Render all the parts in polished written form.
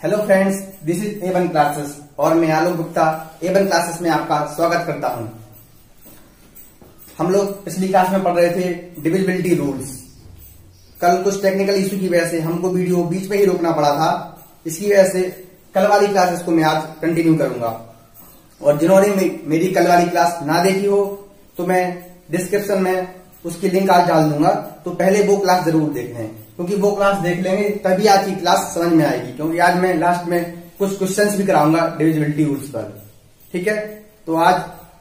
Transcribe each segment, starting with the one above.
Hello friends, this is A1 classes और मैं Alok Gupta A1 classes में आपका स्वागत करता हूं। हम लोग पिछली क्लास में पढ़ रहे थे डिविजिबिलिटी रूल्स। कल कुछ टेक्निकल इश्यू की वजह से हमको वीडियो बीच में ही रोकना पड़ा था। इसकी वजह से कल वाली क्लासेस को मैं आज कंटिन्यू करूंगा। और जिन्होंने मेरी कल वाली क्लास ना देखी हो तो मैं डिस्क्रिप्शन में उसकी लिंक आज डाल दूंगा, तो पहले वो क्लास जरूर देख लें, क्योंकि वो क्लास देख लेंगे तभी आज की क्लास समझ में आएगी। क्योंकि आज मैं लास्ट में कुछ क्वेश्चंस भी कराऊंगा डिविजिबिलिटी रूल्स पर। ठीक है, तो आज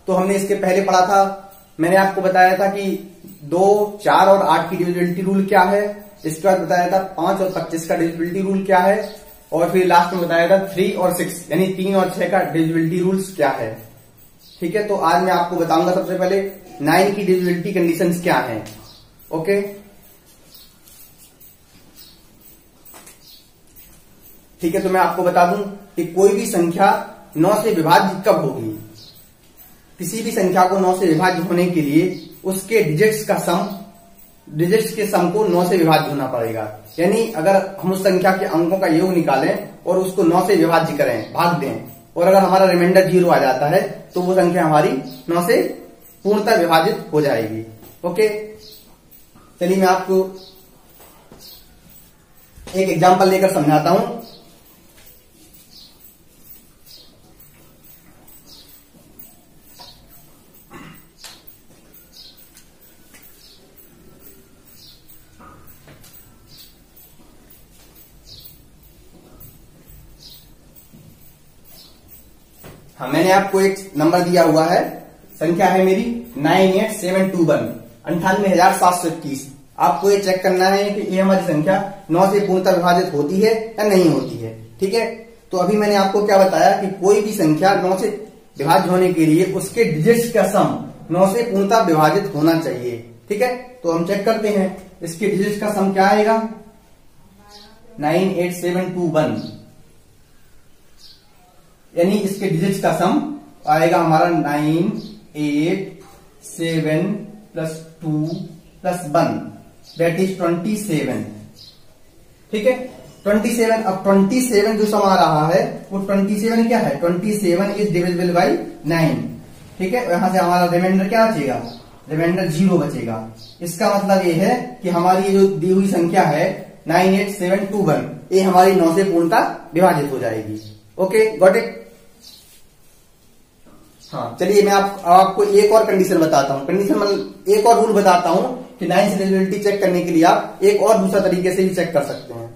तो हमने इसके पहले पढ़ा था। मैंने आपको बताया था कि 2, 4 और 8 की डिविजिबिलिटी रूल क्या है। इसके बाद बताया था 5 और 25 का डिविजिबिलिटी रूल क्या है, और फिर लास्ट में बताया था 3 और 6 यानी 3 और 6 का डिविजिबिलिटी रूल्स क्या है। ठीक है, तो आज मैं आपको बताऊंगा सबसे पहले 9 की डिविजिबिलिटी कंडीशंस क्या हैं। ओके, ठीक है, तो मैं आपको बता दूं कि कोई भी संख्या 9 से विभाज्य कब होगी। किसी भी संख्या को 9 से विभाज्य होने के लिए उसके डिजिट्स के सम को 9 से विभाज्य होना पड़ेगा। यानी अगर हम उस संख्या के अंकों का योग निकालें और उसको 9 से विभाज्य करें, भाग दें, और अगर हमारा रिमाइंडर 0 आ जाता है तो वो संख्या हमारी 9 से पूर्णतः विभाजित हो जाएगी। ओके, चलिए मैं आपको एक एग्जांपल लेकर समझाता हूं। हाँ, मैंने आपको एक नंबर दिया हुआ है, संख्या है मेरी 98721 98,721। आपको ये चेक करना है कि ये हमारी संख्या 9 से पूर्णतः विभाजित होती है या नहीं होती है। ठीक है, तो अभी मैंने आपको क्या बताया कि कोई भी संख्या 9 से विभाज्य होने के लिए उसके डिजिट्स का सम 9 से पूर्णतः विभाजित होना चाहिए। ठीक है, तो हम चेक करते हैं इसके डिजिट्स का सम क्या आएगा। 98721 यानी इसके डिजिट्स का सम आएगा हमारा 9, 8, 7 प्लस 2 प्लस 1 दैट इज 27। ठीक है, 27। अब 27 जो सम आ रहा है वो 27 क्या है, 27 इज डिविजिबल बाई 9। ठीक है, यहां से हमारा रिमाइंडर क्या बचेगा, रिमाइंडर 0 बचेगा। इसका मतलब ये है कि हमारी जो दी हुई संख्या है 98721 ये हमारी 9 से पूर्णतः विभाजित हो जाएगी। Okay, got it. हाँ, चलिए मैं आपको एक और कंडीशन बताता हूं। कंडीशन मतलब एक और रूल बताता हूं कि 9 से डिविजिबिलिटी चेक करने के लिए आप एक और दूसरा तरीके से भी चेक कर सकते हैं।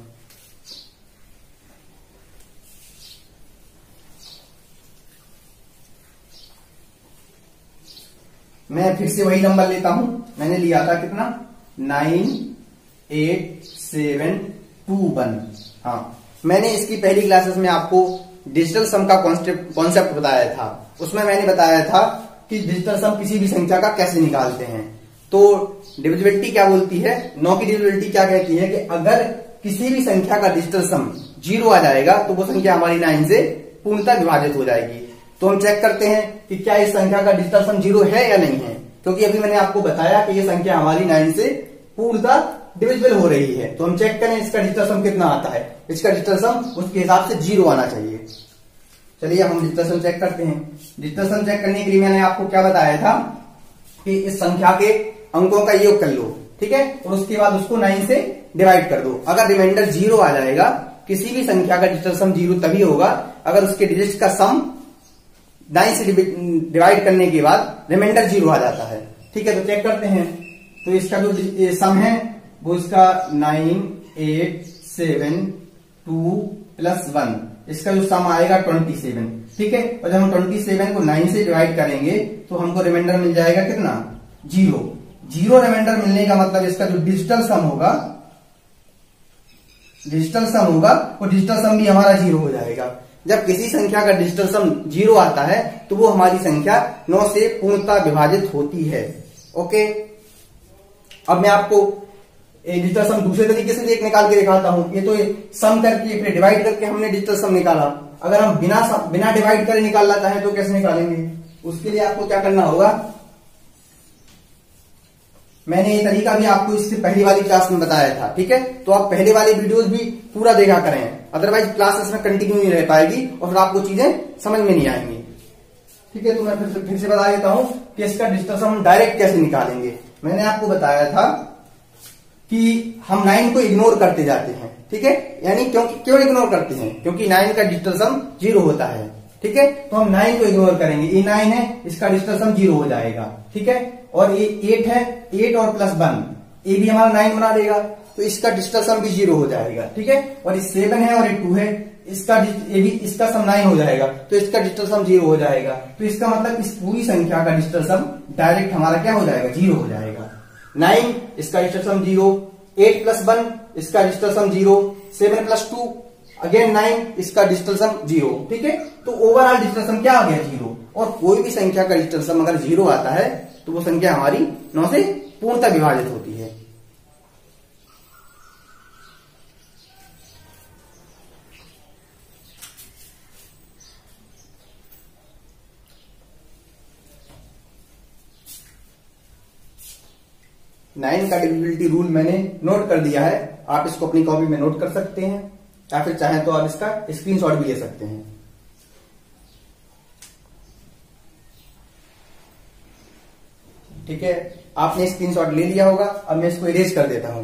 मैं फिर से वही नंबर लेता हूं। मैंने लिया था कितना, 98721। हाँ, मैंने इसकी पहली क्लासेस में आपको डिजिटल सम का कॉन्सेप्ट बताया था। उसमें मैंने बताया था कि डिजिटल सम किसी भी संख्या का कैसे निकालते हैं। तो डिविजिबिलिटी क्या बोलती है, 9 की डिविजिबिलिटी क्या कहती है कि अगर किसी भी संख्या का डिजिटल सम 0 आ जाएगा तो वो संख्या हमारी 9 से पूर्णतः विभाजित हो जाएगी। तो हम चेक करते हैं कि क्या इस संख्या का डिजिटल सम 0 है या नहीं है, क्योंकि अभी मैंने आपको बताया कि ये संख्या हमारी 9 से पूर्णतः डिविजिबल हो रही है। तो हम चेक करें इसका डिजिटल सम कितना आता है। इसका डिजिटल सम उसके हिसाब से 0 आना चाहिए। चलिए हम डिजिटल सम चेक करते हैं। डिजिटल सम चेक करने के लिए मैंने आपको क्या बताया था कि इस संख्या के अंकों का योग कर लो। ठीक है, और उसके बाद उसको 9 से डिवाइड कर दो। अगर रिमाइंडर 0 आ जाएगा, किसी भी संख्या का डिजिटल सम 0 तभी होगा अगर उसके डिजिट्स का सम 9 से डिवाइड करने के बाद रिमाइंडर 0 आ जाता है। ठीक है, तो चेक करते हैं। तो इसका जो सम है वो इसका 98721 प्लस 1, इसका जो सम आएगा 27। ठीक है, और जब हम 27 को 9 से डिवाइड करेंगे तो हमको रिमाइंडर मिल जाएगा कितना, 0। 0 रिमाइंडर मिलने का मतलब इसका जो डिजिटल सम होगा वो डिजिटल सम भी हमारा 0 हो जाएगा। जब किसी संख्या का डिजिटल सम 0 आता है तो वो हमारी संख्या 9 से पूर्णतः विभाजित होती है। ओके, अब मैं आपको डिजिटल सम दूसरे तरीके से एक निकाल के दिखाता हूं। ये तो सम करके फिर डिवाइड करके हमने डिजिटल सम निकाला। अगर हम बिना डिवाइड करे निकालना चाहें तो कैसे निकालेंगे, उसके लिए आपको क्या करना होगा, मैंने ये तरीका भी आपको इससे पहली वाली क्लास में बताया था, ठीक है। तो आप पहले वाले वीडियोस भी पूरा देखा करें, अदरवाइज क्लासेस में कंटिन्यू नहीं रह पाएगी और फिर आपको चीजें समझ में नहीं आएंगी, ठीक है। तो मैं फिर से बता देता हूं कि इसका डिजिटल सम हम डायरेक्ट कैसे निकालेंगे। मैंने आपको बताया था कि हम 9 को इग्नोर करते जाते हैं, ठीक है। यानी क्यों इग्नोर करते हैं, क्योंकि 9 का डिजिटल सम 0 होता है, ठीक है। तो हम 9 को इग्नोर करेंगे, ये 9 है, इसका डिजिटल सम 0 हो जाएगा, ठीक है। और ये 8 है, 8 और प्लस 1 ये भी हमारा 9 बना देगा, तो इसका डिजिटल सम भी 0 हो जाएगा, ठीक है। और ये 7 है और ये 2 है, इसका सम 9 हो जाएगा, तो इसका डिजिटल सम 0 हो जाएगा। तो इसका मतलब इस पूरी संख्या का डिजिटल सम डायरेक्ट हमारा क्या हो जाएगा, 0 हो जाएगा। 9 इसका डिजिटल सम 0, 8 प्लस 1 इसका डिजिटल सम 0, 7 प्लस 2 अगेन 9 इसका डिजिटल सम 0, ठीक है। तो ओवरऑल डिजिटल सम क्या आ गया, 0। और कोई भी संख्या का डिजिटल सम अगर 0 आता है तो वो संख्या हमारी 9 से पूर्णतः विभाजित होती है। नाइन का डिविजिबिलिटी रूल मैंने नोट कर दिया है, आप इसको अपनी कॉपी में नोट कर सकते हैं या फिर चाहें तो आप इसका स्क्रीनशॉट भी ले सकते हैं। ठीक है, आपने स्क्रीनशॉट ले लिया होगा। अब मैं इसको इरेज कर देता हूं।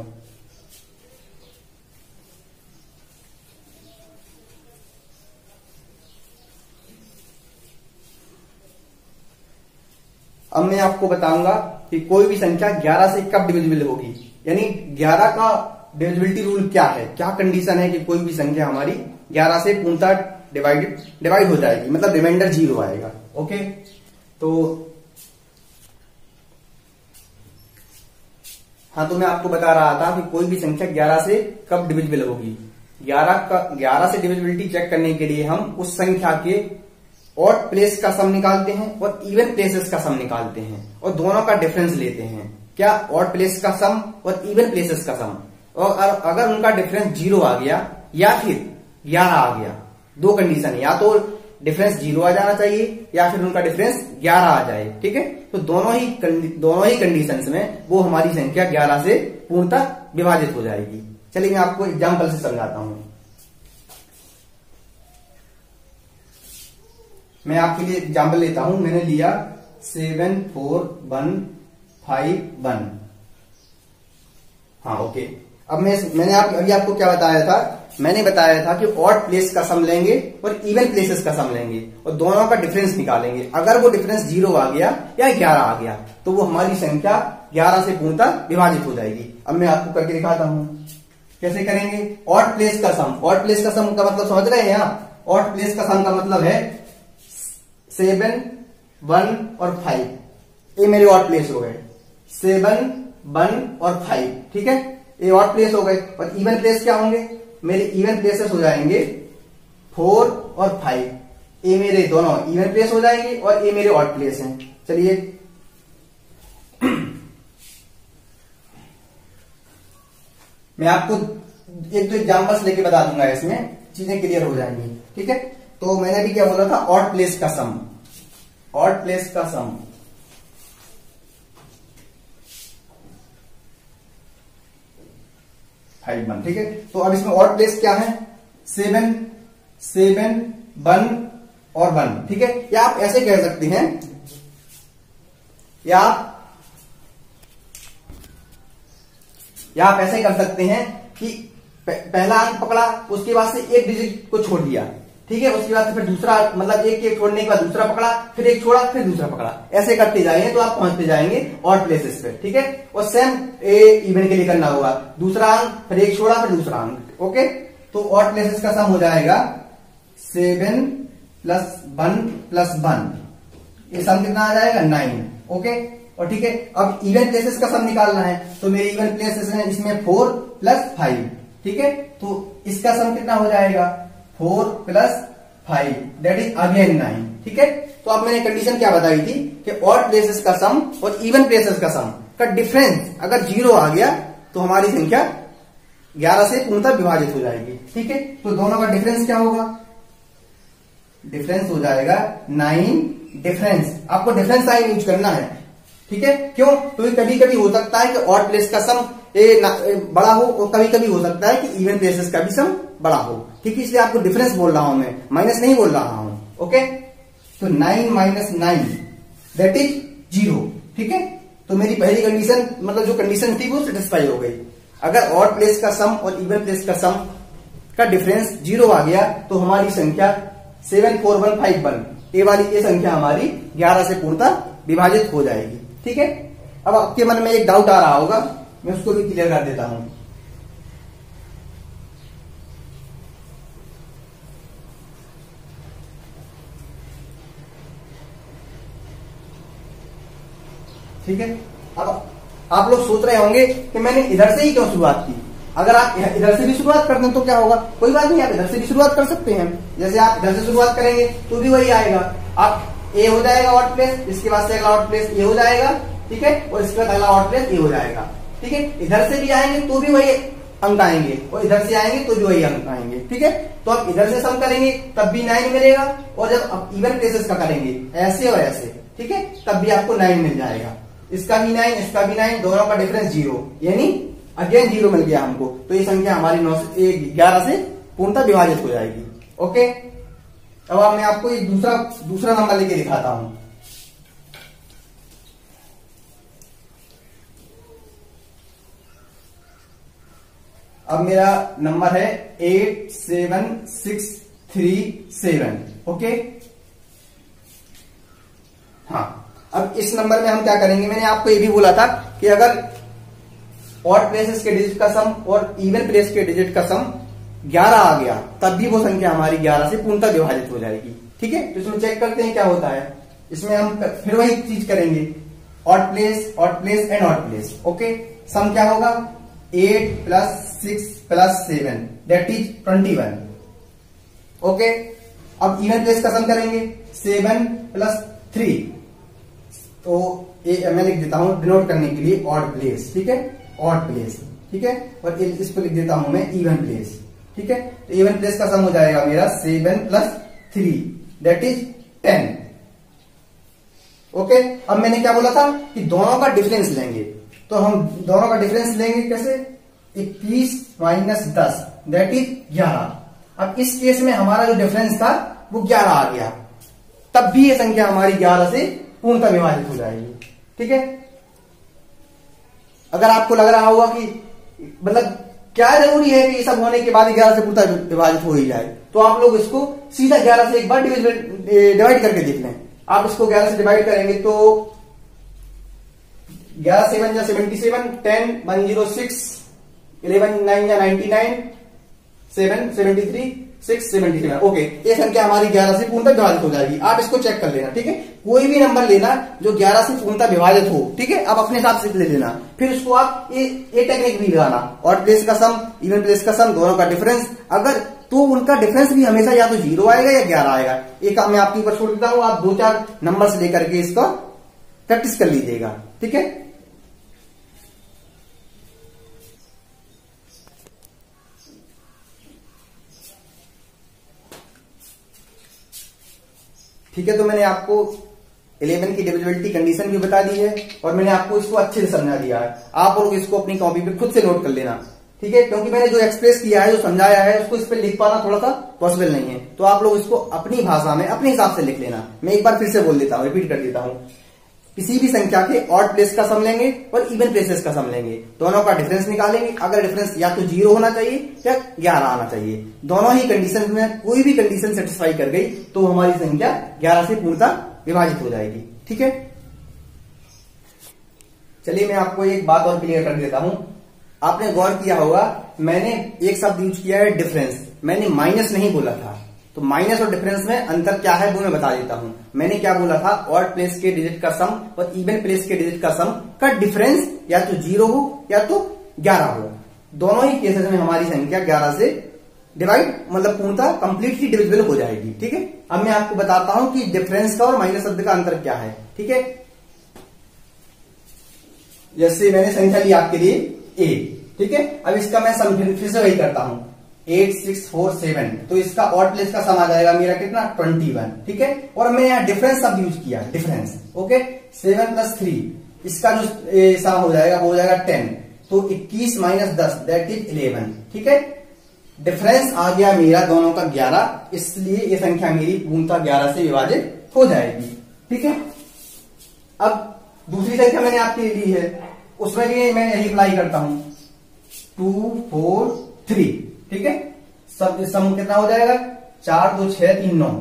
अब मैं आपको बताऊंगा कि कोई भी संख्या 11 से कब डिविजिबल होगी, यानी 11 का डिविजिबिलिटी रूल क्या है, क्या कंडीशन है कि कोई भी संख्या हमारी 11 से पूर्णतः डिवाइड हो जाएगी, मतलब रिमाइंडर 0 आएगा। ओके, तो हाँ, तो मैं आपको बता रहा था कि कोई भी संख्या 11 से कब डिविजिबल होगी। 11 से डिविजिबिलिटी चेक करने के लिए हम उस संख्या के ऑड प्लेस का सम निकालते हैं और इवन प्लेसेस का सम निकालते हैं और दोनों का डिफरेंस लेते हैं। क्या, ऑड प्लेस का सम और इवन प्लेसेस का सम। और अगर उनका डिफरेंस 0 आ गया या फिर 11 आ गया, दो कंडीशन है, या तो डिफरेंस 0 आ जाना चाहिए या फिर उनका डिफरेंस 11 आ जाए। ठीक है, तो दोनों ही कंडीशंस में वो हमारी संख्या 11 से पूर्णतः विभाजित हो जाएगी। चलिए मैं आपको एग्जाम्पल से समझाता हूं। मैं आपके लिए एग्जाम्पल लेता हूं। मैंने लिया 7 4 1 5 1। हाँ, ओके। अब मैंने अभी आपको क्या बताया था, मैंने बताया था कि ऑड प्लेस का सम लेंगे और इवन प्लेसेस का सम लेंगे और दोनों का डिफरेंस निकालेंगे। अगर वो डिफरेंस 0 आ गया या 11 आ गया तो वो हमारी संख्या 11 से पूर्णतः विभाजित हो जाएगी। अब मैं आपको करके दिखाता हूं कैसे करेंगे। ऑड प्लेस का सम, ऑड प्लेस का सम का मतलब समझ रहे हैं आप। ऑड प्लेस का सम का मतलब है 7 1 और 5, ये मेरे ऑड प्लेस हो गए। 7 1 और 5, ठीक है, ये ऑड प्लेस हो गए। और इवन प्लेस क्या होंगे, मेरे इवन प्लेसेस हो जाएंगे 4 और 5, ये मेरे दोनों इवन प्लेस हो जाएंगे और ये मेरे ऑड प्लेस हैं। चलिए मैं आपको एक दो एग्जाम्पल्स लेके बता दूंगा, इसमें चीजें क्लियर हो जाएंगी। ठीक है, तो मैंने अभी क्या बोला था, ऑड प्लेस का सम। ऑड प्लेस का सम 5 1, ठीक है। तो अब इसमें ऑड प्लेस क्या है, 7 7 1 और 1, ठीक है। या आप ऐसे कह सकते हैं, या आप ऐसे कर सकते हैं कि पहला अंक पकड़ा, उसके बाद से एक डिजिट को छोड़ दिया, ठीक है। उसके बाद फिर दूसरा, मतलब एक छोड़ने के बाद दूसरा पकड़ा, फिर एक छोड़ा, फिर दूसरा पकड़ा, ऐसे करते जाएंगे तो आप पहुंचते जाएंगे ऑड प्लेसेस पे। ठीक है, और सेम इवन के लिए करना होगा, दूसरा अंक, फिर एक छोड़ा, फिर दूसरा अंक। ओके, तो ऑड प्लेसेस का सम हो जाएगा 7 + 1 + 1, ये सम कितना आ जाएगा 9। ओके, और ठीक है, अब इवन प्लेसेस का सम निकालना है, तो मेरे इवन प्लेसेस हैं इसमें 4 + 5, ठीक है। तो इसका सम कितना हो जाएगा 4 + 5, दैट इज अगेन 9, ठीक है। तो अब मैंने कंडीशन क्या बताई थी कि ऑड प्लेसेस का सम और इवन प्लेसेस का सम का डिफरेंस अगर 0 आ गया तो हमारी संख्या 11 से पूर्णतः विभाजित हो जाएगी। ठीक है, तो दोनों का डिफरेंस क्या होगा, डिफरेंस हो जाएगा 9 डिफरेंस। आपको डिफरेंस साइन यूज करना है, ठीक है, क्यों? क्योंकि कभी कभी हो सकता है कि ऑड प्लेस का सम बड़ा हो और कभी कभी हो सकता है कि इवन प्लेसेस का भी सम बड़ा हो। ठीक है, इसलिए आपको डिफरेंस बोल रहा हूं मैं, माइनस नहीं बोल रहा हूं। ओके, तो 9 माइनस 9 दैट इज 0। ठीक है, तो मेरी पहली कंडीशन मतलब जो कंडीशन थी वो सेटिस्फाई हो गई। अगर ऑड प्लेस का सम और इवन प्लेस का सम का डिफरेंस 0 आ गया तो हमारी संख्या 74151 ये संख्या हमारी 11 से पूर्णतः विभाजित हो जाएगी। ठीक है, अब आपके मन में एक डाउट आ रहा होगा, मैं उसको भी क्लियर कर देता हूं। ठीक है, अब आप लोग सोच रहे होंगे कि मैंने इधर से ही क्यों शुरुआत की। अगर आप इधर से भी शुरुआत कर दें तो क्या होगा, कोई बात नहीं, आप इधर से भी शुरुआत कर सकते हैं। जैसे आप इधर से शुरुआत करेंगे तो भी वही आएगा, आप ए हो जाएगा ऑड प्लेस, इसके बाद से अगला ऑड प्लेस ए हो जाएगा। ठीक है, और इसके बाद अगला ऑड प्लेस ए हो जाएगा। ठीक है, इधर से भी आएंगे तो भी वही अंक आएंगे और इधर से आएंगे तो भी वही अंक आएंगे। ठीक है, तो आप इधर से सम करेंगे तब भी 9 मिलेगा, और जब आप इवन प्लेसेस का करेंगे ऐसे और ऐसे, ठीक है, तब भी आपको 9 मिल जाएगा। इसका भी 9, इसका भी 9, दोनों का डिफरेंस 0, यानी अगेन 0 मिल गया हमको। तो ये संख्या हमारी 11 से पूर्णतः विभाजित हो जाएगी। ओके, अब मैं आपको एक दूसरा नंबर लेके दिखाता हूं। अब मेरा नंबर है 87637। ओके, हाँ, अब इस नंबर में हम क्या करेंगे, मैंने आपको ये भी बोला था कि अगर ऑड प्लेसेस के डिजिट का सम और इवन प्लेस के डिजिट का सम 11 आ गया तब भी वो संख्या हमारी 11 से पूर्णतः विभाजित हो जाएगी। ठीक है, तो इसमें चेक करते हैं क्या होता है। इसमें हम फिर वही चीज करेंगे, odd place and odd place. Okay, sum क्या होगा, 8 plus 6 plus 7 that is 21। Okay, अब इवन प्लेस का सम करेंगे 7 प्लस 3, तो मैं लिख देता हूं डिनोट करने के लिए ऑड प्लेस। ठीक है, ऑड प्लेस। ठीक है, और इसको लिख देता हूं मैं इवन प्लेस। ठीक है, तो इवन प्लेस का सम हो जाएगा मेरा 7 प्लस 3 दैट इज 10। ओके, अब मैंने क्या बोला था कि दोनों का डिफरेंस लेंगे, तो हम दोनों का डिफरेंस लेंगे कैसे, 21 माइनस 10 दैट इज 11। अब इस केस में हमारा जो डिफरेंस था वो 11 आ गया, तब भी ये संख्या हमारी 11 से पूर्णतः विभाजित हो जाएगी। ठीक है, अगर आपको लग रहा होगा कि मतलब क्या जरूरी है कि ये सब होने के बाद 11 से पूर्णतः विभाजित हो ही जाए, तो आप लोग इसको सीधा 11 से एक बार डिवाइड करके देख लें। आप इसको 11 से डिवाइड करेंगे तो 11 7 या 77, 10 106, 11 9 या 99, 7 73, 6 77। ओके, ये संख्या हमारी 11 से पूर्णतः विभाजित हो जाएगी। आप इसको चेक कर लेना। ठीक है, कोई भी नंबर लेना जो 11 से पूर्णतः विभाजित हो। ठीक है, आप अपने हिसाब से ले लेना, फिर उसको आप ये टेक्निक भी लगाना, ऑड प्लेस का सम इवन प्लेस का सम दोनों का डिफरेंस, अगर तो उनका डिफरेंस भी हमेशा या तो 0 आएगा या 11 आएगा। एक मैं आपके ऊपर छोड़ देता हूं, आप 2-4 नंबर से लेकर के इसका प्रैक्टिस कर लीजिएगा। ठीक है, ठीक है, तो मैंने आपको 11 की डिविजिबिलिटी कंडीशन भी बता दी है और मैंने आपको इसको अच्छे से समझा दिया है। आप लोग इसको अपनी कॉपी पे खुद से नोट कर लेना। ठीक है, क्योंकि मैंने जो एक्सप्रेस किया है, जो समझाया है, उसको इस पे लिख पाना थोड़ा सा पॉसिबल नहीं है, तो आप लोग इसको अपनी भाषा में अपने हिसाब से लिख लेना। मैं एक बार फिर से बोल देता हूं, रिपीट कर देता हूं, किसी भी संख्या के ऑड प्लेस का सम लेंगे और इवन प्लेसेस का सम लेंगे, दोनों का डिफरेंस निकालेंगे। अगर डिफरेंस या तो 0 होना चाहिए या 11 आना चाहिए, दोनों ही कंडीशन में कोई भी कंडीशन सेटिस्फाई कर गई तो हमारी संख्या 11 से पूर्णतः विभाजित हो जाएगी। ठीक है, चलिए मैं आपको एक बात और क्लियर कर देता हूं। आपने गौर किया होगा, मैंने एक शब्द यूज किया है डिफरेंस, मैंने माइनस नहीं बोला था। तो माइनस और डिफरेंस में अंतर क्या है वो मैं बता देता हूं। मैंने क्या बोला था, ऑड प्लेस के डिजिट का सम और इवन प्लेस के डिजिट का सम का डिफरेंस या तो 0 हो या तो 11 हो। दोनों ही केसेस में हमारी संख्या 11 से डिवाइड मतलब पूर्णतः कंप्लीटली डिविजिबल हो जाएगी। ठीक है, अब मैं आपको बताता हूं कि डिफरेंस का और माइनस शब्द का अंतर क्या है। ठीक है, जैसे मैंने संख्या ली आपके लिए ए। ठीक है, अब इसका मैं सम फिर से वही करता हूं, 8 6 4 7, तो इसका ऑड प्लेस का सम आ जाएगा मेरा कितना, 21। ठीक है, और मैंने यहाँ डिफरेंस शब्द यूज किया, डिफरेंस। ओके, 7 प्लस 3 इसका जो सम हो जाएगा वो हो जाएगा 10, तो 21 माइनस 10 दैट इज 11। ठीक है, डिफरेंस आ गया मेरा दोनों का 11, इसलिए ये संख्या मेरी पूर्णतः 11 से विभाजित हो जाएगी। ठीक है, अब दूसरी संख्या मैंने आपके लिए ली है, उसमें भी मैं यही अप्लाई करता हूं 2 4 3। ठीक है, सब सम कितना हो जाएगा 4 2 6 3 9।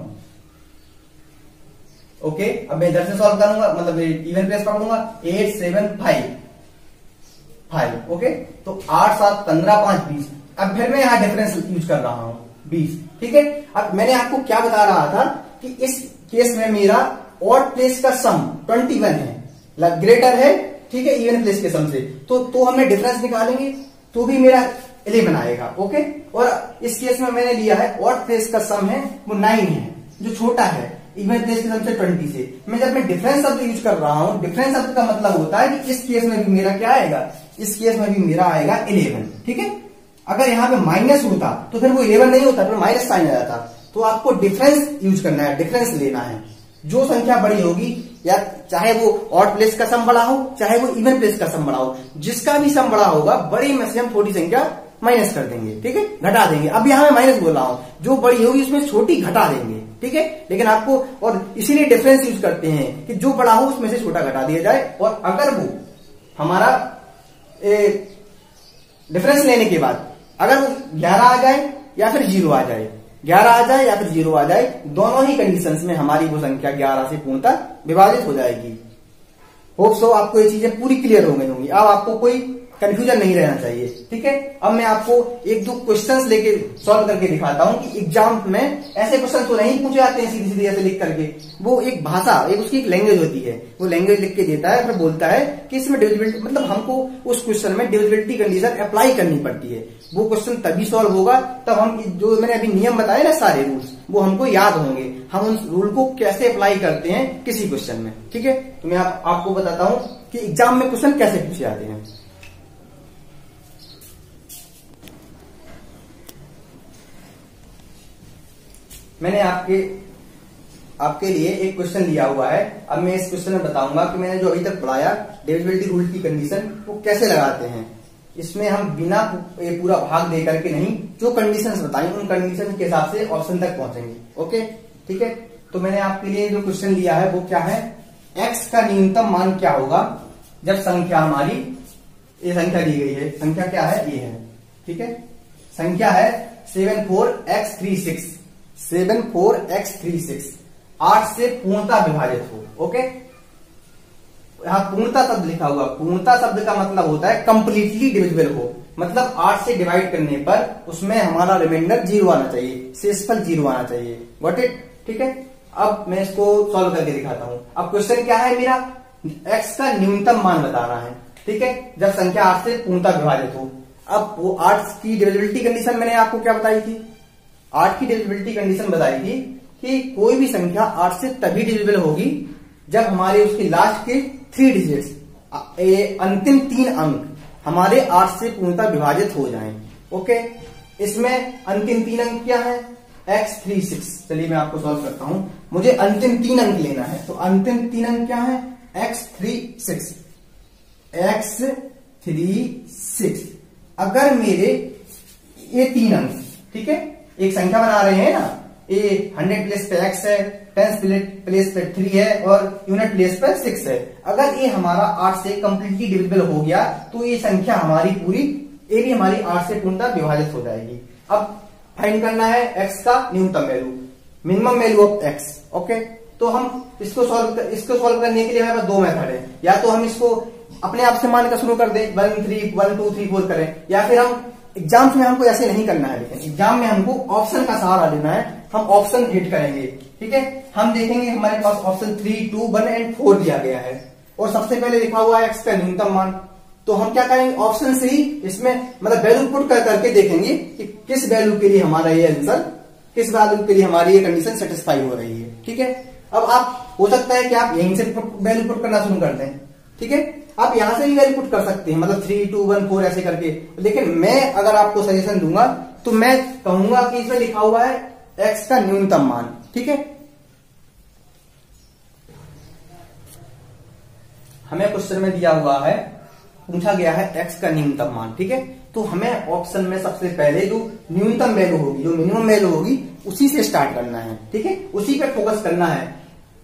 ओके, अब मैं इधर से सॉल्व करूंगा, मतलब इवन प्लेस पकड़ूंगा 8 7 5। ओके, तो 8 7 15 5 20। अब फिर मैं यहां डिफरेंस यूज कर रहा हूं 20। ठीक है, अब मैंने आपको क्या बता रहा था कि इस केस में मेरा ऑड प्लेस का सम 21 है, ग्रेटर है, ठीक है, इवन प्लेस के सम से, तो हमने डिफरेंस निकालेंगे तो भी मेरा 11 आएगा। ओके, और इस केस में मैंने लिया है ऑड प्लेस का सम है वो 9 है, जो छोटा है इवन प्लेस के सम से 20 से। जब मैं डिफरेंस शब्द यूज कर रहा हूं, डिफरेंस शब्द का मतलब होता है कि इस केस में भी मेरा क्या आएगा, इस केस में भी मेरा आएगा 11। ठीक है, अगर यहाँ पे माइनस होता तो फिर वो 11 नहीं होता, फिर माइनस साइन आ जाता। तो आपको डिफरेंस यूज करना है, डिफरेंस लेना है। जो संख्या बड़ी होगी, या चाहे वो ऑड प्लेस का सम बड़ा हो चाहे वो इवन प्लेस का सम बड़ा हो, जिसका भी सम बड़ा होगा बड़ी में से हम छोटी संख्या माइनस कर देंगे। ठीक है, घटा देंगे। अब यहां मैं माइनस बोल रहा हूं, जो बड़ी होगी उसमें छोटी घटा देंगे। ठीक है, लेकिन आपको, और इसीलिए डिफरेंस यूज करते हैं कि जो बड़ा हो उसमें से छोटा घटा दिया जाए। और अगर वो हमारा डिफरेंस लेने के बाद अगर वो 11 आ जाए या फिर 0 आ जाए, 11 आ जाए या फिर 0 आ जाए, दोनों ही कंडीशंस में हमारी वो संख्या 11 से पूर्णतः विभाजित हो जाएगी। होप सो आपको ये चीजें पूरी क्लियर हो गई होंगी। अब आपको कोई कंफ्यूजन नहीं रहना चाहिए। ठीक है, अब मैं आपको एक दो क्वेश्चंस लेके सॉल्व करके दिखाता हूं कि एग्जाम में ऐसे क्वेश्चन तो नहीं पूछे जाते हैं सीधी सीधी ऐसे लिख करके। वो एक भाषा, एक उसकी एक लैंग्वेज होती है, वो लैंग्वेज लिख के देता है, फिर बोलता है कि इसमें डिविजिबिलिटी, मतलब हमको उस क्वेश्चन में डिविजिबिलिटी कंडीशन अप्लाई करनी पड़ती है। वो क्वेश्चन तभी सॉल्व होगा तब हम, जो मैंने अभी नियम बताए ना सारे रूल्स, वो हमको याद होंगे, हम उन रूल को कैसे अप्लाई करते हैं किसी क्वेश्चन में। ठीक है, तो मैं आपको बताता हूं कि एग्जाम में क्वेश्चन कैसे पूछे जाते हैं। मैंने आपके लिए एक क्वेश्चन लिया हुआ है। अब मैं इस क्वेश्चन में बताऊंगा कि मैंने जो अभी तक पढ़ाया डिविजिबिलिटी रूल की कंडीशन वो कैसे लगाते हैं। इसमें हम बिना पूरा भाग दे करके नहीं, जो कंडीशंस बताई उन कंडीशन के हिसाब से ऑप्शन तक पहुंचेंगे। ओके, ठीक है, तो मैंने आपके लिए जो क्वेश्चन लिया है वो क्या है, एक्स का न्यूनतम मान क्या होगा जब संख्या हमारी, ये संख्या दी गई है, संख्या क्या है, ये है। ठीक है, संख्या है 74x36, 74x36 8 से पूर्णतः विभाजित हो। ओके, यहां पूर्णता शब्द लिखा हुआ, पूर्णता शब्द का मतलब होता है कंप्लीटली डिविजिबल हो, मतलब 8 से डिवाइड करने पर उसमें हमारा रिमाइंडर 0 आना चाहिए, शेषफल 0 आना चाहिए। Got it? ठीक है, अब मैं इसको सॉल्व करके दिखाता हूं। अब क्वेश्चन क्या है मेरा, x का न्यूनतम मान बता रहा है। ठीक है, जब संख्या 8 से पूर्णतः विभाजित हो। अब वो 8 की डिविजिबिलिटी कंडीशन मैंने आपको क्या बताई थी, 8 की डिविजिबिलिटी कंडीशन बताई थी कि कोई भी संख्या 8 से तभी डिविजिबल होगी जब हमारे उसके लास्ट के 3 डिजिट्स, अंतिम 3 अंक हमारे 8 से पूर्णतः विभाजित हो जाएं। ओके, इसमें अंतिम 3 अंक क्या है, x36। चलिए मैं आपको सॉल्व करता हूं, मुझे अंतिम 3 अंक लेना है, तो अंतिम 3 अंक क्या है, x36। अगर मेरे ये 3 अंक, ठीक है, एक संख्या बना रहे हैं ना, ये 100 प्लेस पे x है, 10 प्लेस पे 3 है और यूनिट प्लेस पे 6 है। अगर ये हमारा 8 से कंप्लीटली डिविजिबल हो गया तो ये संख्या हमारी पूरी, ये भी हमारी 8 से पूर्णतः विभाजित हो जाएगी। अब फाइंड करना है x का न्यूनतम value, minimum value of x। Okay, तो हम इसको सॉल्व करने के लिए हमारे पास 2 मेथड है, या तो हम इसको अपने आप से मान कर शुरू कर दें, 1 2 3 4 करें, या फिर हम एग्जाम्स में हमको ऐसे नहीं करना है, लेकिन एग्जाम में हमको ऑप्शन का सहारा लेना है। हम ऑप्शन हिट करेंगे। ठीक है, हम देखेंगे हमारे पास ऑप्शन 3 2 1 एंड 4 दिया गया है और सबसे पहले लिखा हुआ है x का न्यूनतम मान। तो हम क्या करेंगे, ऑप्शन से ही इसमें मतलब वैल्यू पुट करके देखेंगे कि किस वैल्यू के लिए हमारा ये आंसर, किस वैल्यू के लिए हमारी ये कंडीशन सेटिस्फाई हो रही है। ठीक है, अब आप हो सकता है कि आप यहीं से वैल्यू पुट करना शुरू कर दें। ठीक है, आप यहां से भी वैल्यू पुट कर सकते हैं, मतलब 3 2 1 4 ऐसे करके। लेकिन मैं अगर आपको सजेशन दूंगा तो मैं कहूंगा कि इसमें लिखा हुआ है x का न्यूनतम मान। ठीक है, हमें क्वेश्चन में दिया हुआ है, पूछा गया है x का न्यूनतम मान, ठीक है। तो हमें ऑप्शन में सबसे पहले जो न्यूनतम वैल्यू होगी, जो मिनिमम वैल्यू होगी, उसी से स्टार्ट करना है, ठीक है, उसी पे फोकस करना है।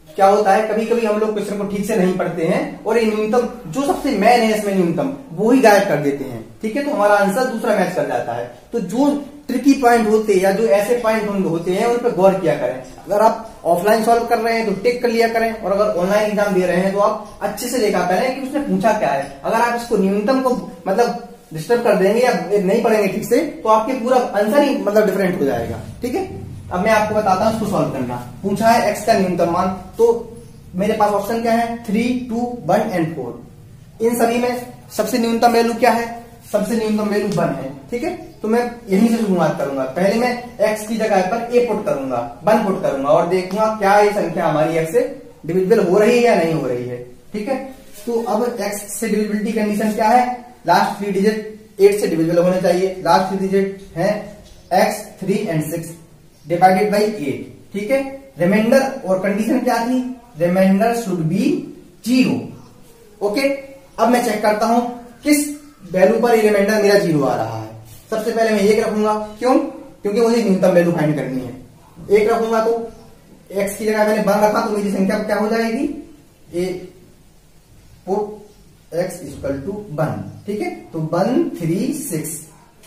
क्या होता है, कभी कभी हम लोग क्वेश्चन को ठीक से नहीं पढ़ते हैं और ये न्यूनतम जो सबसे मेन है इसमें न्यूनतम, वो ही गायब कर देते हैं, ठीक है, तो हमारा आंसर दूसरा मैच कर जाता है। तो जो ट्रिकी पॉइंट होते हैं या जो ऐसे पॉइंट होते हैं उन पर गौर किया करें। अगर आप ऑफलाइन सॉल्व कर रहे हैं तो टिक कर लिया करें, और अगर ऑनलाइन एग्जाम दे रहे हैं तो आप अच्छे से देखा करें कि उसने पूछा क्या है। अगर आप इसको न्यूनतम को मतलब डिस्टर्ब कर देंगे या नहीं पढ़ेंगे ठीक से, तो आपके पूरा आंसर ही मतलब डिफरेंट हो जाएगा, ठीक है। अब मैं आपको बताता हूं इसको सॉल्व करना। पूछा है x का न्यूनतम मान, तो मेरे पास ऑप्शन क्या है, 3, 2, 1 एंड 4। इन सभी में सबसे न्यूनतम वैल्यू क्या है, सबसे न्यूनतम वैल्यू 1 है, ठीक है। तो मैं यहीं से शुरुआत करूंगा। पहले मैं x की जगह पर a पुट करूंगा, 1 पुट करूंगा और देखूंगा क्या ये संख्या हमारी x से डिविजिबल हो रही है या नहीं हो रही है, ठीक है। तो अब x से डिविजिबिलिटी कंडीशन क्या है, लास्ट 3 डिजिट 8 से डिविजिबल होने चाहिए। लास्ट 3 डिजिट है x, 3 एंड 6 डिवाइडेड बाई 8, ठीक है। रिमाइंडर और कंडीशन क्या थी, रिमाइंडर शुड बी 0, ओके। अब मैं चेक करता हूं किस वैल्यू पर ये रिमाइंडर मेरा 0 आ रहा है। सबसे पहले मैं 1 रखूंगा, क्यों, क्योंकि मुझे न्यूनतम वैल्यू फाइंड करनी है। 1 रखूंगा तो x की जगह मैंने 1 रखा तो मेरी संख्या क्या हो जाएगी, x इक्वल टू 1, ठीक है। तो 1, 3, 6।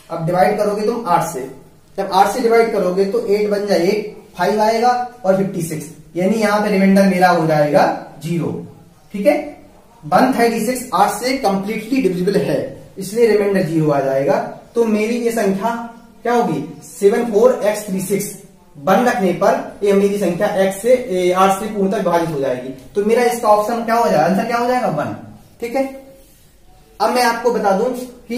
अब डिवाइड करोगे तुम 8 से, जब 8 से डिवाइड करोगे तो 8 बन जाए 8, 5 आएगा और 56, यानी यहां पे रिमाइंडर मेरा हो जाएगा 0, ठीक है। 136 8 से कंप्लीटली डिविजिबल है, इसलिए रिमाइंडर 0 आ जाएगा। तो मेरी ये संख्या क्या होगी, 74x36। 1 रखने पर ये मेरी संख्या x से 8 से पूर्णतः विभाजित हो जाएगी। तो मेरा इसका ऑप्शन क्या हो जाएगा, आंसर क्या हो जाएगा 1, ठीक है। अब मैं आपको बता दूं कि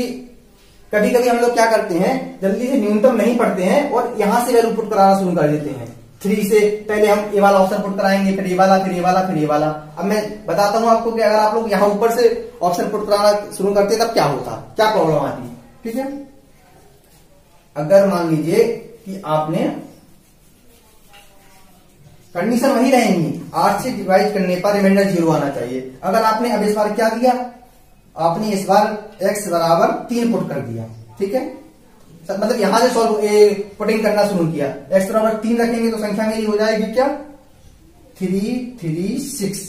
कभी कभी हम लोग क्या करते हैं, जल्दी से न्यूनतम नहीं पढ़ते हैं और यहां से वैल्यू पुट कराना शुरू कर देते हैं। 3 से पहले हम ये वाला ऑप्शन पुट कराएंगे, फिर ये वाला, फिर ये वाला, फिर ये वाला। अब मैं बताता हूं आपको कि अगर आप लोग यहां ऊपर से ऑप्शन पुट कराना शुरू करते तब क्या होता, क्या प्रॉब्लम आती, ठीक है। अगर मान लीजिए कि आपने कंडीशन वही रहेंगी, 8 से डिवाइड करने पर रिमाइंडर 0 आना चाहिए। अगर आपने अब इस बार क्या किया, आपने इस बार x बराबर 3 पुट कर दिया, ठीक है, मतलब यहां से सॉल्व पुटिंग करना शुरू किया। x बराबर 3 रखेंगे तो संख्या मेरी हो जाएगी क्या, 336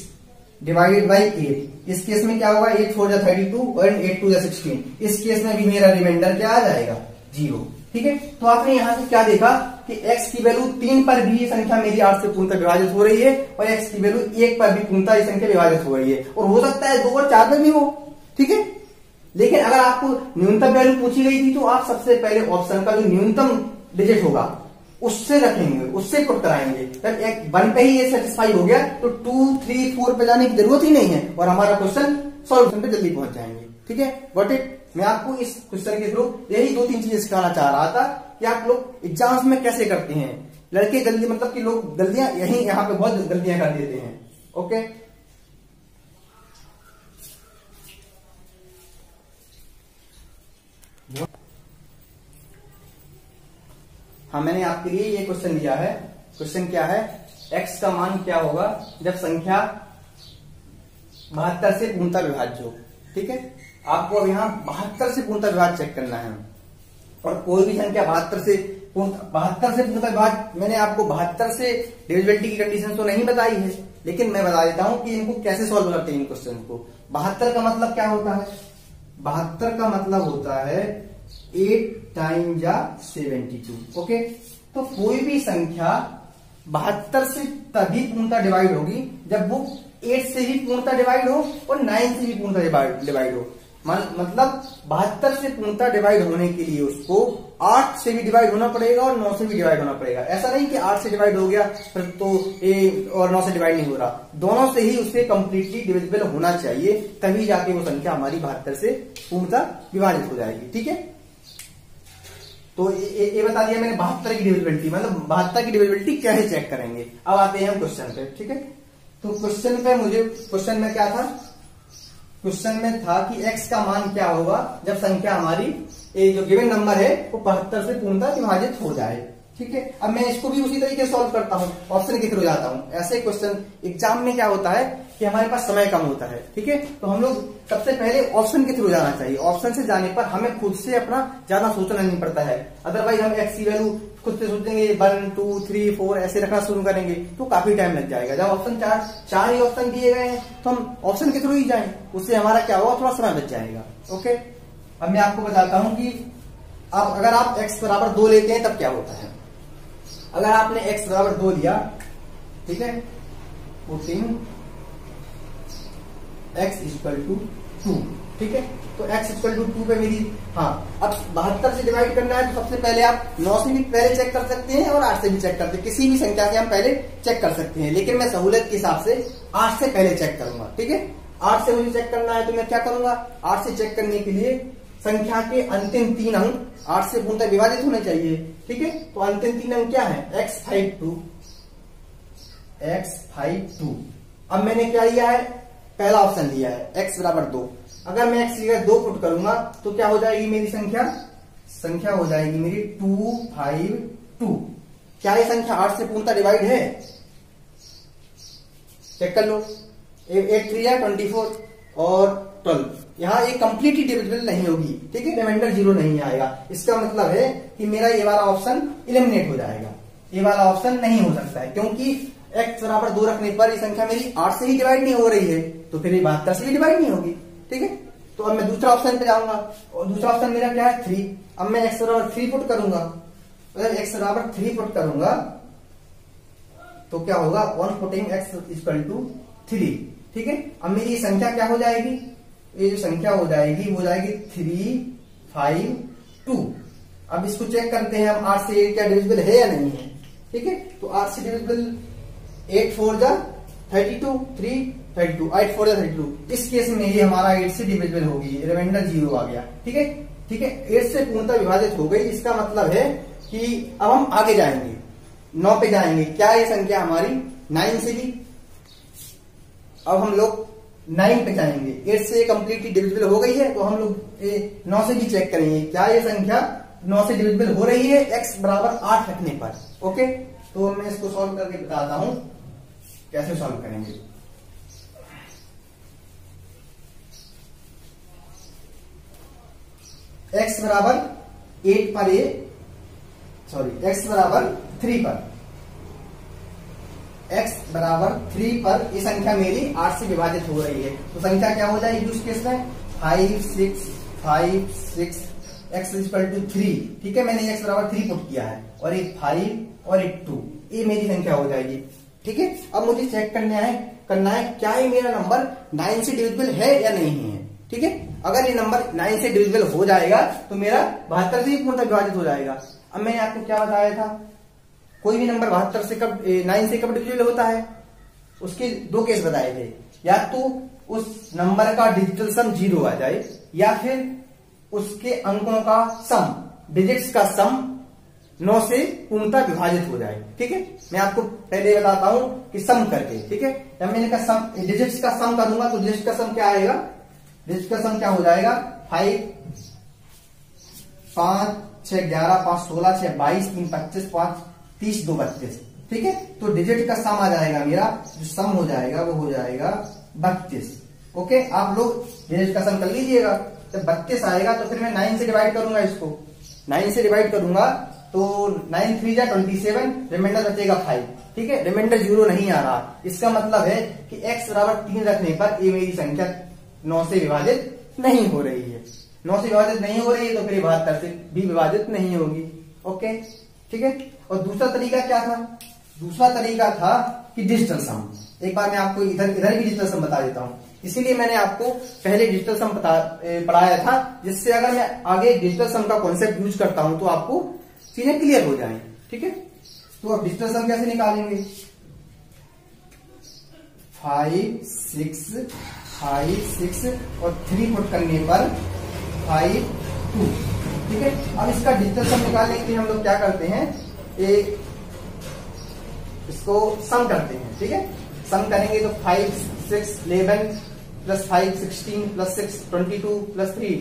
डिवाइडेड बाई 8। इस केस में क्या होगा, 8 4 32 और 8 2 16। इस केस में भी मेरा रिमाइंडर क्या आ जाएगा, 0, ठीक है। तो आपने यहां से क्या देखा कि x की वैल्यू 3 पर भी ये संख्या मेरी 8 से पूर्णतः विभाजित हो रही है और x की वैल्यू 1 पर भी पूर्णतः ये संख्या विभाजित हो रही है, और हो सकता है 2 और 4 में भी हो, ठीक है। लेकिन अगर आपको न्यूनतम वैल्यू पूछी गई थी तो आप सबसे पहले ऑप्शन का जो न्यूनतम डिजिट होगा उससे रखेंगे, उससे पुट कराएंगे। तब एक 1 पे ही ये सेटिस्फाई हो गया तो 2, 3, 4 पे जाने की जरूरत ही नहीं है और हमारा क्वेश्चन सॉल्यूशन पे जल्दी पहुंच जाएंगे, ठीक है। Got it. मैं आपको इस क्वेश्चन के थ्रू यही 2-3 चीजें सिखाना चाह रहा था कि आप लोग एग्जाम्स में कैसे करते हैं। लड़के जल्दी, मतलब कि लोग गलतियां यहाँ पे बहुत गलतियां कर देते हैं, ओके। हाँ, मैंने आपके लिए ये क्वेश्चन दिया है। क्वेश्चन क्या है, x का मान क्या होगा जब संख्या 72 से पूर्णतः विभाज्य हो, ठीक है। आपको अब यहाँ 72 से पूर्णतः विभाज्य चेक करना है और कोई भी संख्या 72 से पूर्णतः विभाज्य, मैंने आपको 72 से डिविजिबिलिटी की कंडीशन तो नहीं बताई है, लेकिन मैं बता देता हूं कि इनको कैसे सॉल्व करते हैं इन क्वेश्चन को। 72 का मतलब क्या होता है, 72 का मतलब होता है 8 टाइम या 72, ओके। तो कोई भी संख्या 72 से तभी पूर्णतः डिवाइड होगी जब वो 8 से भी पूर्णतः डिवाइड हो और 9 से भी पूर्णतः डिवाइड हो। मतलब 72 से पूर्णतः डिवाइड होने के लिए उसको 8 से भी डिवाइड होना पड़ेगा और 9 से भी डिवाइड होना पड़ेगा। ऐसा नहीं कि 8 से डिवाइड हो गया फिर तो और 9 से डिवाइड नहीं हो रहा, दोनों से ही उसे कंप्लीटली डिविजिबल होना चाहिए, तभी जाके वो संख्या हमारी 72 से पूर्णतः विभाजित हो जाएगी, ठीक है। तो ये बता दिया मैंने 72 की डिविजिबिलिटी, मतलब 72 की डिविजिबिलिटी कैसे चेक करेंगे। अब आते हैं हम क्वेश्चन पे, ठीक है। तो क्वेश्चन में क्या था, क्वेश्चन में था कि x का मान क्या होगा जब संख्या हमारी जो गिवन नंबर है वो 72 से पूर्णतः विभाजित हो जाए, ठीक है। अब मैं इसको भी उसी तरीके से सॉल्व करता हूं, ऑप्शन के थ्रू जाता हूं। ऐसे क्वेश्चन एग्जाम में क्या होता है कि हमारे पास समय कम होता है, ठीक है। तो हम लोग सबसे पहले ऑप्शन के थ्रू जाना चाहिए। ऑप्शन से जाने पर हमें खुद से अपना ज्यादा सोचना नहीं पड़ता है। अदरवाइज हम एक्स की वैल्यू खुद से सोचेंगे 1 2 3 4 ऐसे रखना शुरू करेंगे तो काफी टाइम लग जाएगा। जब ऑप्शन चार ही ऑप्शन दिए गए हैं तो हम ऑप्शन के थ्रू ही जाएं, उससे हमारा क्या होगा, थोड़ा समय बच जाएगा। ओके, अब मैं आपको बताता हूं कि अगर आप x बराबर 2 लेते हैं तब क्या होता है। अगर आपने x बराबर 2 लिया, ठीक है, पुटिंग x इक्वल टू 2, ठीक है, तो x इक्वल टू 2 पे मेरी, हाँ, अब 72 से डिवाइड करना है तो सबसे पहले आप 9 से भी पहले चेक कर सकते हैं और 8 से भी चेक करते हैं, किसी भी संख्या से हम पहले चेक कर सकते हैं, लेकिन मैं सहूलियत के हिसाब से 8 से पहले चेक करूंगा, ठीक है। 8 से मुझे चेक करना है तो मैं क्या करूंगा, 8 से चेक करने के लिए संख्या के अंतिम 3 अंक 8 से पूर्णतः विभाजित होने चाहिए, ठीक है। तो अंतिम 3 अंक क्या है, x52। अब मैंने क्या लिया है, पहला ऑप्शन लिया है x बराबर 2। अगर मैं x की जगह 2 पुट करूंगा तो क्या हो जाएगी मेरी संख्या हो जाएगी मेरी 252। क्या ये संख्या 8 से पूर्णतः डिवाइड है, चेक कर लो। 8 3 है 24 और 12, यहाँ एक कंप्लीटली डिविजिबल नहीं होगी, ठीक है, रिमाइंडर 0 नहीं आएगा। इसका मतलब है कि मेरा ये वाला ऑप्शन एलिमिनेट हो जाएगा, ये वाला ऑप्शन नहीं हो सकता है, क्योंकि x बराबर 2 रखने पर ये संख्या मेरी 8 से ही डिवाइड नहीं हो रही है, तो फिर ये 72 से भी डिवाइड नहीं होगी, ठीक है। तो अब मैं दूसरा ऑप्शन पे जाऊंगा और दूसरा ऑप्शन मेरा क्या है, 3। अब मैं x बराबर 3 पुट करूंगा, अगर x बराबर 3 पुट करूंगा तो क्या होगा, 1 पुटिंग x इक्वल टू 3, ठीक है। अब मेरी संख्या क्या हो जाएगी, ये जो संख्या हो जाएगी वो जाएगी 352। अब इसको चेक करते हैं हम, 8 से क्या डिविजिबल है या नहीं है, ठीक है। तो 8 से डिविजिबल 8 4 जा 32, 3 32, 8 4 जा 32। इस केस में ये हमारा 8 से डिविजिबल होगी, रिमाइंडर 0 आ गया, ठीक है, ठीक है। 8 से पूर्णतः विभाजित हो गई, इसका मतलब है कि अब हम आगे जाएंगे, 9 पे जाएंगे। क्या ये संख्या हमारी 9 से भी, अब हम लोग 9 पे जाएंगे। 8 से कंप्लीटली डिविजिबल हो गई है तो हम लोग 9 से भी चेक करेंगे, क्या ये संख्या 9 से डिविजिबल हो रही है x बराबर 8 रखने पर। ओके, तो मैं इसको सॉल्व करके बताता हूं कैसे सॉल्व करेंगे। x बराबर 8 पर x बराबर 3 पर, x बराबर 3 पर ये संख्या मेरी 8 से विभाजित हो रही है, तो संख्या क्या हो जाएगी उस केस में, 5 6 5 6 x इक्वल टू 3, ठीक है। मैंने x बराबर 3 पुट किया है और एक 5 और एक 2, ये मेरी संख्या हो जाएगी, ठीक है। अब मुझे चेक करना है क्या ये मेरा नंबर 9 से डिविजिबल है या नहीं है, ठीक है। अगर ये नंबर 9 से डिविजिबल हो जाएगा तो मेरा 72 से ही पूर्णतः विभाजित हो जाएगा। अब मैंने आपको क्या बताया था, कोई भी नंबर 72 से कब 9 से कब डिविजिबल होता है, उसके 2 केस बताए थे, या तो उस नंबर का डिजिटल सम 0 आ जाए या फिर उसके अंकों का सम, डिजिट्स का सम 9 से पूर्णतः विभाजित हो जाए, ठीक है। मैं आपको पहले बताता हूं कि सम करके, ठीक है। जब मैंने का सम डिजिट्स का सम करूंगा तो डिजिट का सम क्या आएगा, डिजिट का सम क्या हो जाएगा, 5 5 6 11 5 16 6 22 3 25 5 30 2 32, ठीक है। तो डिजिट का सम आ जाएगा मेरा, जो सम हो जाएगा वो हो जाएगा 32। ओके, आप लोग डिजिट का सम कर लीजिएगा। जब 32 आएगा तो फिर मैं 9 से डिवाइड करूंगा, इसको 9 से डिवाइड करूंगा तो 9 3 जा 27, रिमाइंडर बचेगा 5, ठीक है। रिमाइंडर 0 नहीं आ रहा, इसका मतलब है कि x बराबर 3 रखने पर ये मेरी संख्या 9 से विभाजित नहीं हो रही है। 9 से विभाजित नहीं हो रही है तो फिर 72 से भी विभाजित नहीं होगी। ओके, ठीक है। और दूसरा तरीका क्या था, दूसरा तरीका था कि डिजिटल सम। एक बार मैं आपको इधर भी डिजिटल सम बता देता हूं, इसीलिए मैंने आपको पहले डिजिटल सम पढ़ाया था, जिससे अगर मैं आगे डिजिटल सम का कॉन्सेप्ट यूज करता हूं तो आपको चीजें क्लियर हो जाएं, ठीक है। तो अब डिजिटल सम कैसे निकालेंगे, 5 6 और 3 पुट करने पर 5 2, ठीक है। अब इसका डिजिटल सम निकालने के लिए हम लोग क्या करते हैं, इसको सम करते हैं, ठीक है। सम करेंगे तो 5 6 11 plus 5 16 plus 6 22 plus 3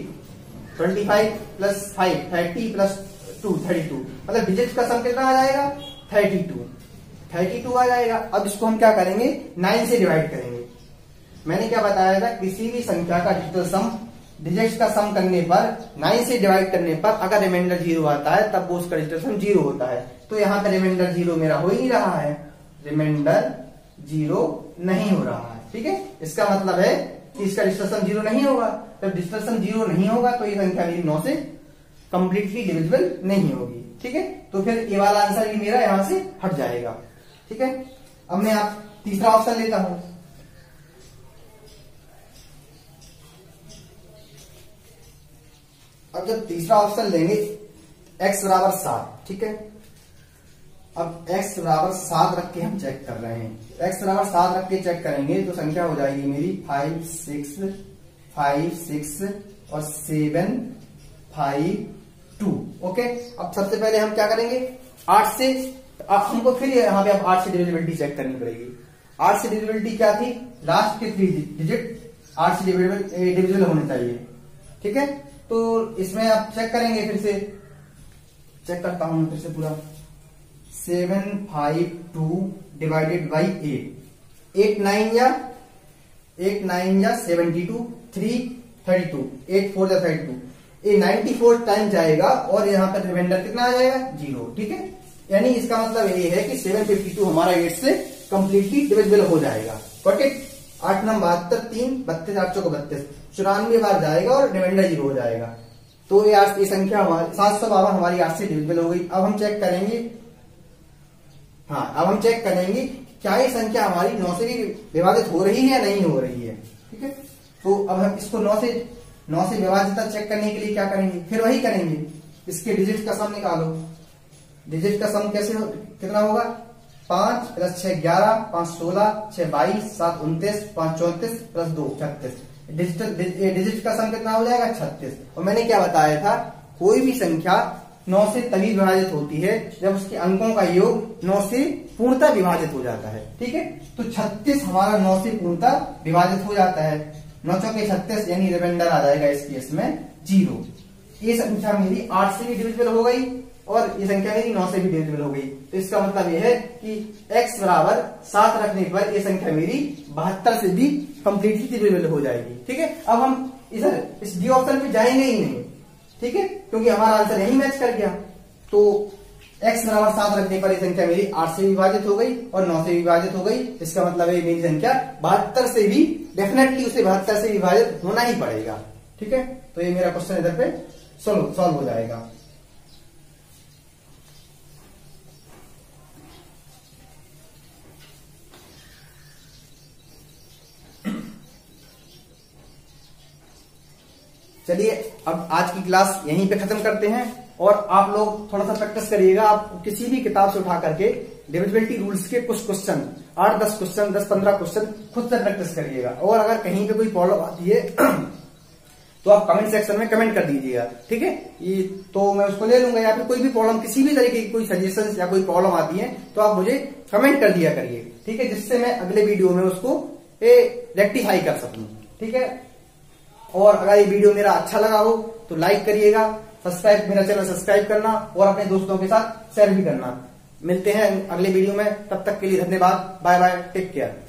25 plus 5 30 plus 2 32, मतलब डिजिट का सम कितना आ जाएगा, 32 आ जाएगा। अब इसको हम क्या करेंगे, 9 से डिवाइड करेंगे, मैंने क्या बताया था, किसी भी संख्या का डिजिटल सम, डिजिट्स का सम करने पर 9 से डिवाइड करने पर अगर रिमाइंडर 0 आता है तब वो उसका डिजिटल सम 0 होता है। तो यहाँ पे रिमाइंडर 0 मेरा हो ही नहीं रहा है, रिमाइंडर 0 नहीं हो रहा है। ठीक है, इसका मतलब है कि इसका डिजिटल सम 0 नहीं होगा। जब डिजिटल सम 0 नहीं होगा तो ये संख्या मेरी 9 से कंप्लीटली डिविजिबल नहीं होगी। ठीक है, तो फिर ये वाला आंसर भी मेरा यहां से हट जाएगा। ठीक है, अब मैं आप तीसरा ऑप्शन लेता हूं। अब जब तीसरा ऑप्शन लेंगे x बराबर 7, ठीक है, अब x बराबर 7 रख के हम चेक कर रहे हैं। x बराबर 7 रख के चेक करेंगे तो संख्या हो जाएगी मेरी 5 6 और 7 5 2। ओके, अब सबसे पहले हम क्या करेंगे, 8 से, अब हमको फिर यहाँ पे अब 8 से डिविजिबिलिटी चेक करनी पड़ेगी। 8 से डिविजिबिलिटी क्या थी, लास्ट के 3 डिजिट 8 से डिविजिबल होने चाहिए। ठीक है, तो इसमें आप चेक करेंगे, फिर से चेक करता हूं फिर से पूरा। 7 5 2 डिवाइडेड बाई 8 9 या 72 3 32 8 4 32, ये 94 टाइम जाएगा और यहाँ पर रिमाइंडर कितना आ जाएगा, 0। ठीक है, यानी इसका मतलब ये है कि 752 हमारा 8 से कंप्लीटली डिविजिबल हो जाएगा। ओके, 8 9 72 3 32 8 चौको 32, 94 बार जाएगा और रिमाइंडर 0 हो जाएगा। तो ये संख्या हमारी 752 हमारी 8 से डिविजिबल हो गई। अब हम चेक करेंगे, हाँ अब हम चेक करेंगे क्या ये संख्या हमारी 9 से भी विभाजित हो रही है या नहीं हो रही है। ठीक है, तो अब हम इसको 9 से विभाजित चेक करने के लिए क्या करेंगे, फिर वही करेंगे, इसके डिजिट का सम निकालो। डिजिट का सम कैसे कितना होगा, 5 + 6 11 5 16 6 22 7 29 5 34 + 2 36। डिजिट का सम कितना हो जाएगा, 36। और मैंने क्या बताया था, कोई भी संख्या 9 से तभी विभाजित होती है जब उसके अंकों का योग 9 से पूर्णतः विभाजित हो जाता है। ठीक है, तो 36 हमारा 9 से पूर्णतः विभाजित हो जाता है। 9 चौके 36, यानी रिमाइंडर आ जाएगा इस केस में 0। ये संख्या मेरी 8 से भी डिविजिबल हो गई और ये संख्या मेरी 9 से भी डिविजिबल हो गई। तो इसका मतलब यह है कि x बराबर 7 रखने पर ये संख्या मेरी 72 से भी कंप्लीटली डिविजिबल हो जाएगी। ठीक है, अब हम इस डी ऑप्शन पे जाएंगे ही नहीं। ठीक है, क्योंकि हमारा आंसर यही मैच कर गया। तो x बराबर 7 रखने पर ये संख्या मेरी 8 से विभाजित हो गई और 9 से विभाजित हो गई। इसका मतलब है मेरी संख्या 72 से भी डेफिनेटली उसे 72 से विभाजित होना ही पड़ेगा। ठीक है, तो ये मेरा क्वेश्चन इधर पे सॉल्व हो जाएगा। चलिए अब आज की क्लास यहीं पे खत्म करते हैं और आप लोग थोड़ा सा प्रैक्टिस करिएगा। आप किसी भी किताब से उठा करके डिविजिबिलिटी रूल्स के कुछ क्वेश्चन 8-10 क्वेश्चन 10-15 क्वेश्चन खुद से प्रैक्टिस करिएगा। और अगर कहीं पे कोई प्रॉब्लम आती है तो आप कमेंट सेक्शन में कमेंट कर दीजिएगा। ठीक है, ये तो मैं उसको ले लूंगा, या फिर कोई भी प्रॉब्लम, किसी भी तरीके की कोई सजेशन या कोई प्रॉब्लम आती है तो आप मुझे कमेंट कर दिया करिए। ठीक है, जिससे मैं अगले वीडियो में उसको रेक्टिफाई कर सकूं। ठीक है, और अगर ये वीडियो मेरा अच्छा लगा हो तो लाइक करिएगा, मेरा चैनल सब्सक्राइब करना और अपने दोस्तों के साथ शेयर भी करना। मिलते हैं अगले वीडियो में, तब तक के लिए धन्यवाद, बाय बाय, टेक केयर।